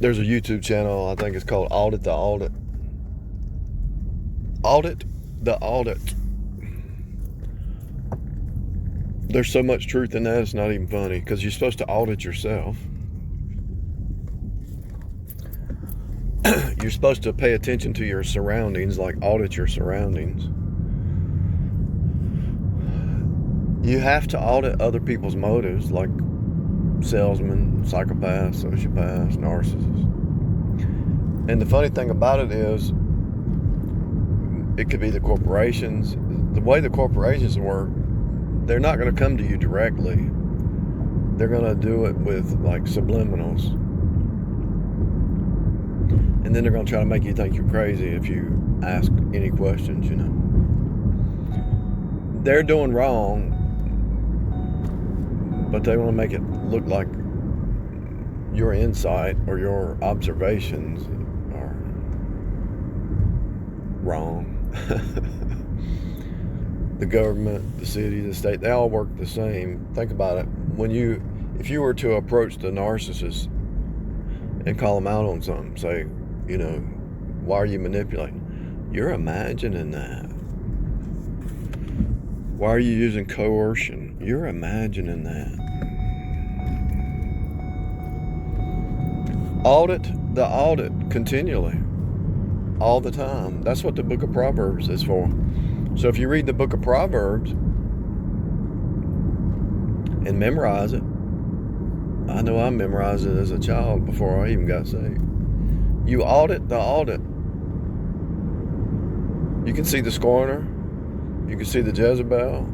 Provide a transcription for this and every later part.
There's a YouTube channel, I think it's called Audit The Audit. Audit The Audit. There's so much truth in that, it's not even funny, because you're supposed to audit yourself. You're supposed to pay attention to your surroundings, like audit your surroundings. You have to audit other people's motives, like salesmen, psychopaths, sociopaths, narcissists. And the funny thing about it is, it could be the corporations. The way the corporations work, they're not going to come to you directly. They're going to do it with like subliminals. And then they're going to try to make you think you're crazy if you ask any questions, you know. They're doing wrong, but they want to make it look like your insight or your observations are wrong. The government, the city, the state, they all work the same. Think about it. If you were to approach the narcissist and call them out on something, say, you know, why are you manipulating? You're imagining that. Why are you using coercion? You're imagining that. Audit the audit continually, all the time. That's what the book of Proverbs is for. So if you read the book of Proverbs and memorize it, I know I memorized it as a child before I even got saved. You audit the audit. You can see the scorner. You can see the Jezebel.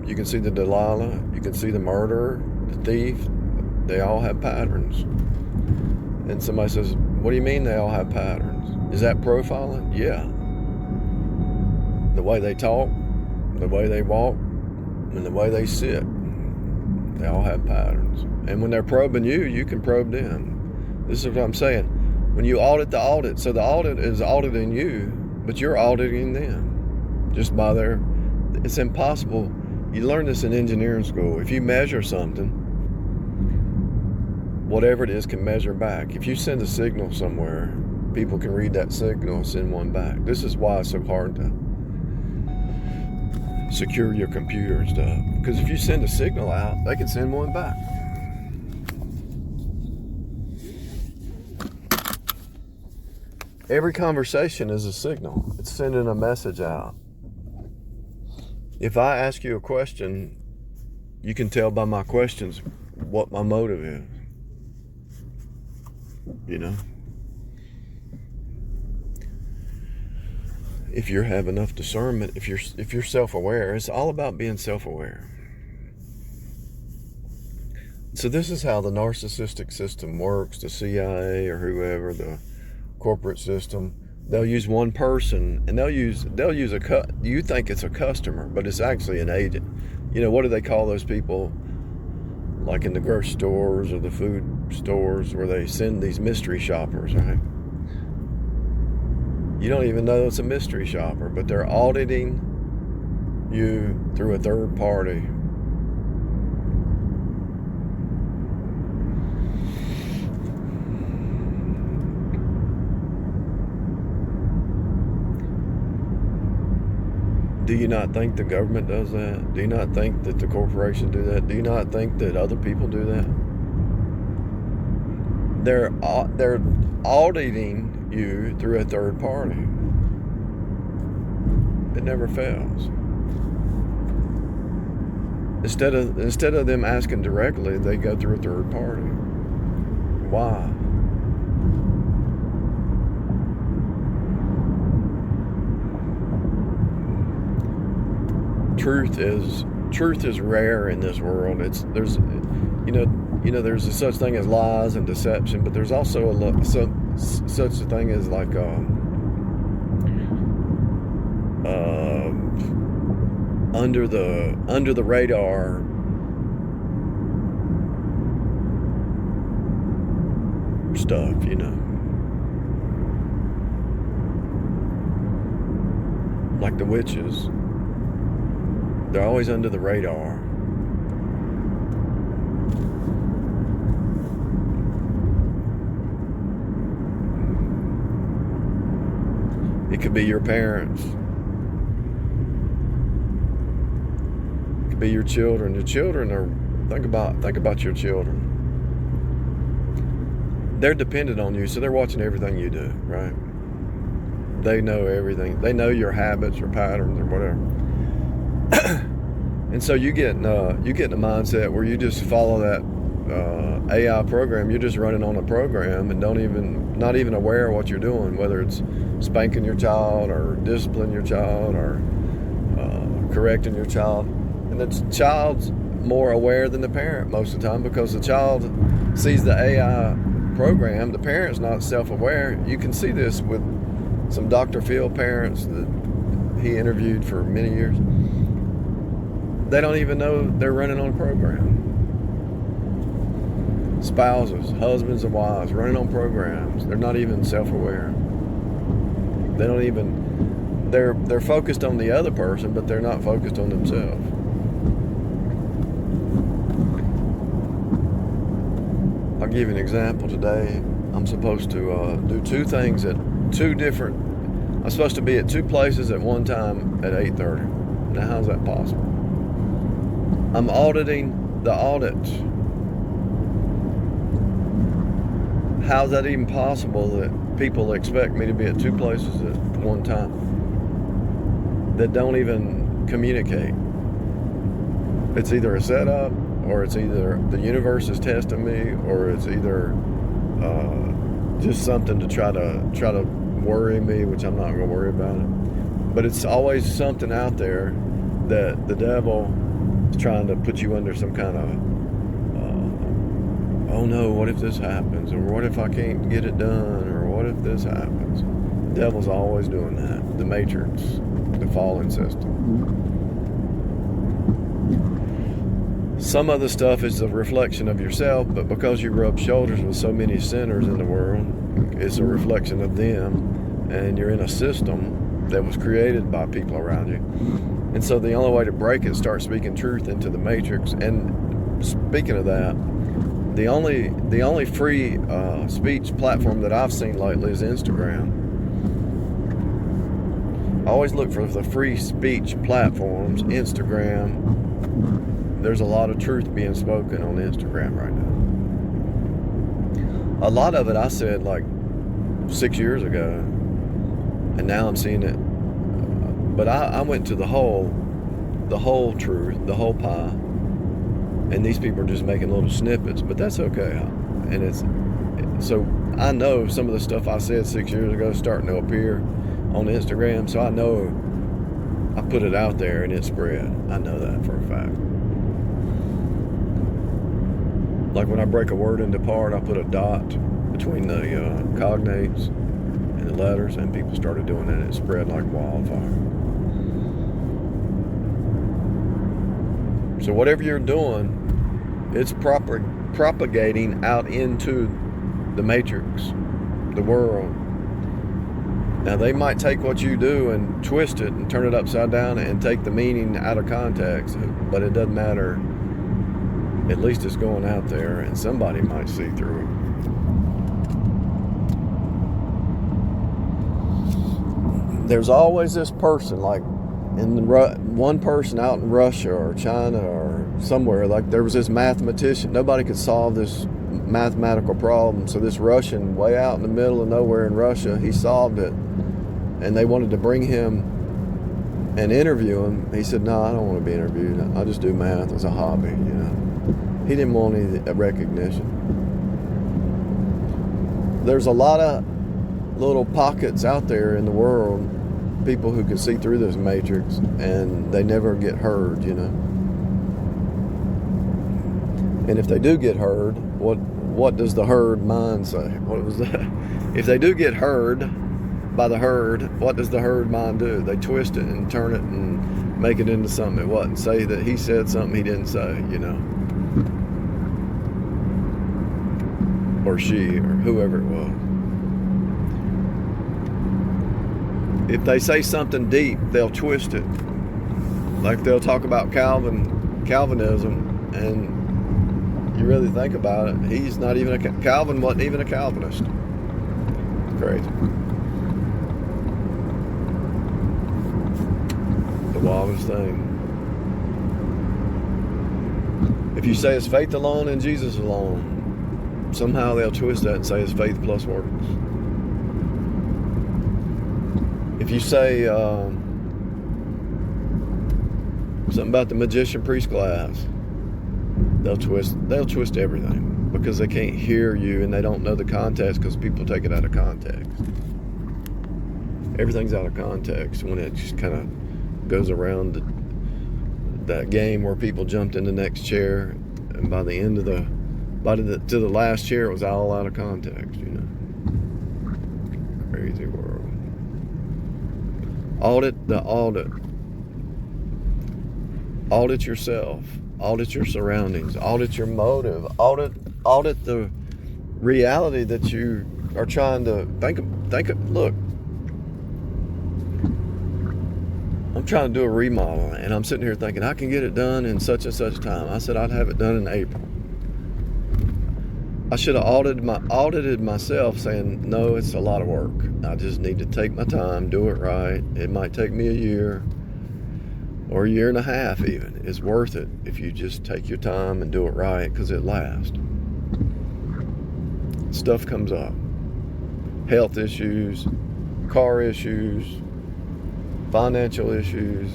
You can see the Delilah. You can see the murderer, the thief. They all have patterns. And somebody says, what do you mean they all have patterns? Is that profiling? Yeah. The way they talk, the way they walk, and the way they sit, they all have patterns. And when they're probing you, you can probe them. This is what I'm saying. When you audit the audit, so the audit is auditing you, but you're auditing them. Just by their, it's impossible. You learn this in engineering school. If you measure something, whatever it is can measure back. If you send a signal somewhere, people can read that signal and send one back. This is why it's so hard to secure your computer and stuff. Because if you send a signal out, they can send one back. Every conversation is a signal. It's sending a message out. If I ask you a question, you can tell by my questions what my motive is. You know? If you have enough discernment, if you're self-aware, it's all about being self-aware. So this is how the narcissistic system works, the CIA or whoever, the corporate system. They'll use one person, and they'll use you think it's a customer, but it's actually an agent. You know, what do they call those people, like in the grocery stores or the food stores, where they send these mystery shoppers, right? You don't even know it's a mystery shopper, but they're auditing you through a third party. Do you not think the government does that? Do you not think that the corporations do that? Do you not think that other people do that? They're auditing you through a third party. It never fails. Instead of them asking directly, they go through a third party. Why? Truth is rare in this world. There's a such thing as lies and deception, but there's also such a thing as like under the radar stuff, you know, like the witches. They're always under the radar. It could be your parents. It could be your children. Your children are, think about your children. They're dependent on you, so they're watching everything you do, right? They know everything. They know your habits or patterns or whatever. And so you get in a mindset where you just follow that AI program. You're just running on a program and not even aware of what you're doing, whether it's spanking your child or disciplining your child or correcting your child. And the child's more aware than the parent most of the time, because the child sees the AI program. The parent's not self-aware. You can see this with some Dr. Phil parents that he interviewed for many years. They don't even know they're running on a program. Spouses, husbands and wives, running on programs. They're not even self-aware. They don't even, they're focused on the other person, but they're not focused on themselves. I'll give you an example today. I'm supposed to do two things I'm supposed to be at two places at one time at 8:30. Now, how's that possible? I'm auditing the audit. How's that even possible that people expect me to be at two places at one time that don't even communicate? It's either a setup, or it's either the universe is testing me, or it's either just something to try to worry me, which I'm not going to worry about it. But it's always something out there that the devil is trying to put you under some kind of oh no, what if this happens, or what if I can't get it done, or what if this happens. The devil's always doing that. The matrix, the fallen system. Some of the stuff is a reflection of yourself, but because you rub shoulders with so many sinners in the world, it's a reflection of them, and you're in a system that was created by people around you. And so the only way to break it is start speaking truth into the matrix. And speaking of that, the only free speech platform that I've seen lately is Instagram. I always look for the free speech platforms. Instagram. There's a lot of truth being spoken on Instagram right now. A lot of it I said like 6 years ago, and now I'm seeing it. But I went to the whole truth, the whole pie, and these people are just making little snippets. But that's okay, and so I know some of the stuff I said 6 years ago is starting to appear on Instagram. So I know I put it out there and it spread. I know that for a fact. Like when I break a word into part, I put a dot between the cognates and the letters, and people started doing that. It spread like wildfire. So whatever you're doing, it's propagating out into the matrix, the world. Now they might take what you do and twist it and turn it upside down and take the meaning out of context, but it doesn't matter. At least it's going out there, and somebody might see through it. There's always this person, like one person out in Russia or China or somewhere, like there was this mathematician. Nobody could solve this mathematical problem, so this Russian way out in the middle of nowhere in Russia, he solved it, and they wanted to bring him and interview him. He said, no, I don't want to be interviewed. I just do math as a hobby, you know. He didn't want any recognition. There's a lot of little pockets out there in the world, people who can see through this matrix, and they never get heard, you know. And if they do get heard, what does the herd mind say? What was that? If they do get heard by the herd, what does the herd mind do? They twist it and turn it and make it into something it wasn't. Say that he said something he didn't say, you know. Or she, or whoever it was. If they say something deep, they'll twist it. Like they'll talk about Calvinism, and you really think about it, he's not even Calvin wasn't even a Calvinist. Crazy. the wildest thing. If you say it's faith alone and Jesus alone, somehow they'll twist that and say it's faith plus works. If you say something about the magician priest class, they'll twist everything because they can't hear you and they don't know the context because people take it out of context. Everything's out of context when it just kind of goes around that game where people jumped in the next chair, and by the end of to the last chair, it was all out of context. Crazy world. Audit the audit. Audit yourself. Audit your surroundings. Audit your motive. Audit the reality that you are trying to think of. Look, I'm trying to do a remodel, and I'm sitting here thinking I can get it done in such and such time. I said I'd have it done in April. I should have audited myself, saying no, it's a lot of work. I just need to take my time, do it right. It might take me a year or a year and a half even. It's worth it if you just take your time and do it right, because it lasts. Stuff comes up. Health issues, car issues, financial issues,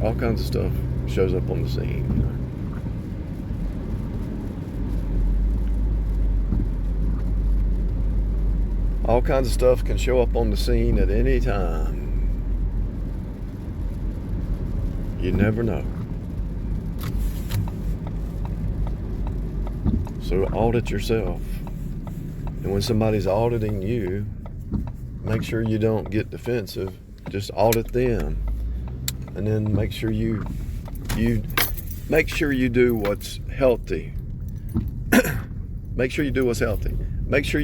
all kinds of stuff shows up on the scene. All kinds of stuff can show up on the scene at any time. You never know. So audit yourself. And when somebody's auditing you, make sure you don't get defensive. Just audit them, and then make sure you do what's healthy. Make sure you do what's healthy. Make sure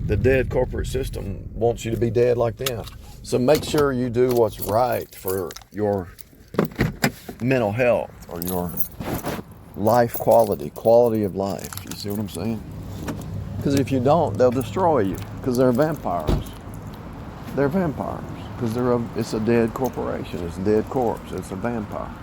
the dead corporate system wants you to be dead like them. So make sure you do what's right for your mental health or your life quality of life. You see what I'm saying? Because if you don't, they'll destroy you, because they're vampires. They're vampires because it's a dead corporation. It's a dead corpse. It's a vampire.